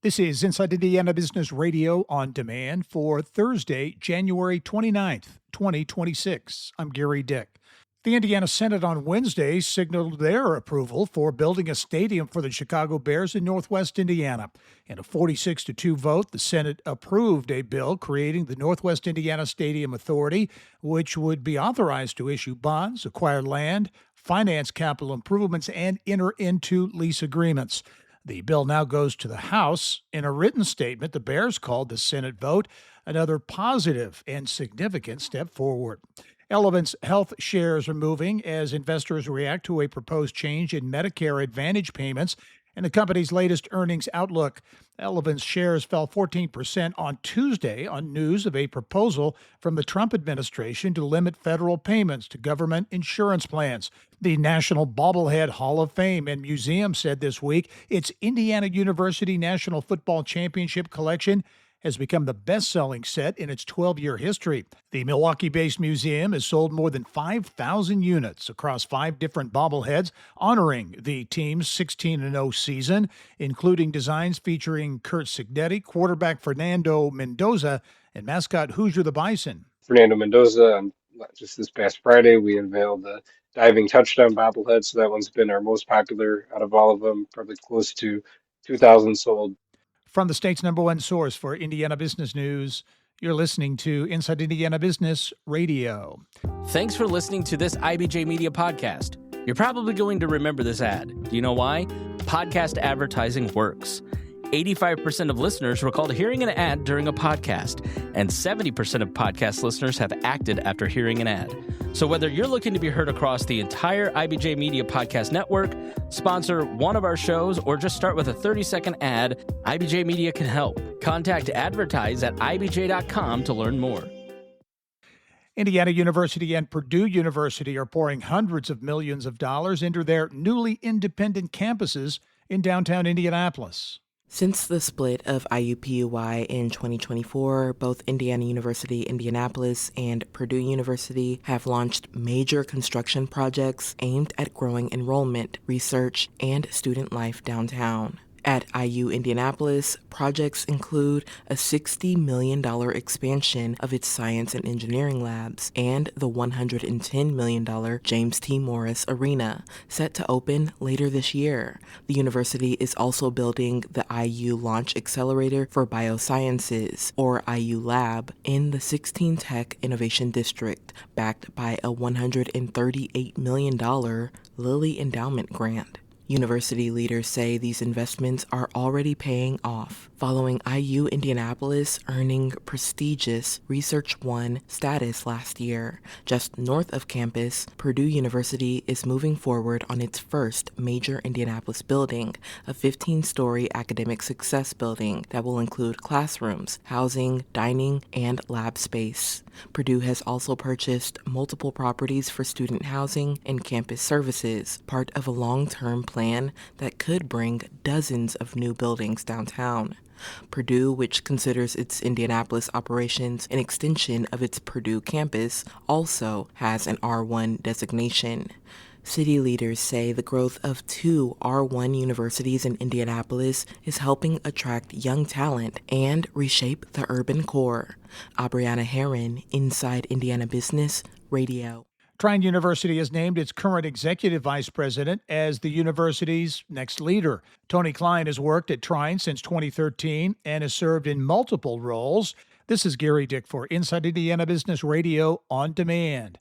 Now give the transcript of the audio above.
This is Inside Indiana Business Radio on demand for Thursday, January 29th, 2026. I'm Gary Dick. The Indiana Senate on Wednesday signaled their approval for building a stadium for the Chicago Bears in Northwest Indiana. In a 46-2 vote, the Senate approved a bill creating the Northwest Indiana Stadium Authority, which would be authorized to issue bonds, acquire land, finance capital improvements, and enter into lease agreements. The bill now goes to the House. In a written statement, the Bears called the Senate vote another positive and significant step forward. Elevance Health shares are moving as investors react to a proposed change in Medicare Advantage payments and the company's latest earnings outlook. Elevance shares fell 14% on Tuesday on news of a proposal from the Trump administration to limit federal payments to government insurance plans. The National Bobblehead Hall of Fame and Museum said this week its Indiana University National Football Championship collection has become the best-selling set in its 12-year history. The Milwaukee-based museum has sold more than 5,000 units across 5 different bobbleheads, honoring the team's 16-0 season, including designs featuring Curt Cignetti, quarterback Fernando Mendoza, and mascot Hoosier the Bison. Fernando Mendoza, and just this past Friday, we unveiled the diving touchdown bobblehead, so that one's been our most popular out of all of them, probably close to 2,000 sold. From the state's #1 source for Indiana business news, you're listening to Inside Indiana Business Radio. Thanks for listening to this IBJ Media podcast. You're probably going to remember this ad. Do you know why? Podcast advertising works. 85% of listeners recalled hearing an ad during a podcast, and 70% of podcast listeners have acted after hearing an ad. So whether you're looking to be heard across the entire IBJ Media Podcast Network, sponsor one of our shows, or just start with a 30-second ad, IBJ Media can help. Contact advertise@ibj.com to learn more. Indiana University and Purdue University are pouring hundreds of millions of dollars into their newly independent campuses in downtown Indianapolis. Since the split of IUPUI in 2024, both Indiana University Indianapolis and Purdue University have launched major construction projects aimed at growing enrollment, research, and student life downtown. At IU Indianapolis, projects include a $60 million expansion of its science and engineering labs and the $110 million James T. Morris Arena, set to open later this year. The university is also building the IU Launch Accelerator for Biosciences, or IU Lab, in the 16 Tech Innovation District, backed by a $138 million Lilly Endowment grant. University leaders say these investments are already paying off, following IU Indianapolis earning prestigious Research 1 status last year. Just north of campus, Purdue University is moving forward on its first major Indianapolis building, a 15-story academic success building that will include classrooms, housing, dining, and lab space. Purdue has also purchased multiple properties for student housing and campus services, part of a long-term plan that could bring dozens of new buildings downtown. Purdue, which considers its Indianapolis operations an extension of its Purdue campus, also has an R1 designation. City leaders say the growth of 2 R1 universities in Indianapolis is helping attract young talent and reshape the urban core. Abriana Herron, Inside Indiana Business Radio. Trine University has named its current executive vice president as the university's next leader. Tony Klein has worked at Trine since 2013 and has served in multiple roles. This is Gary Dick for Inside Indiana Business Radio on Demand.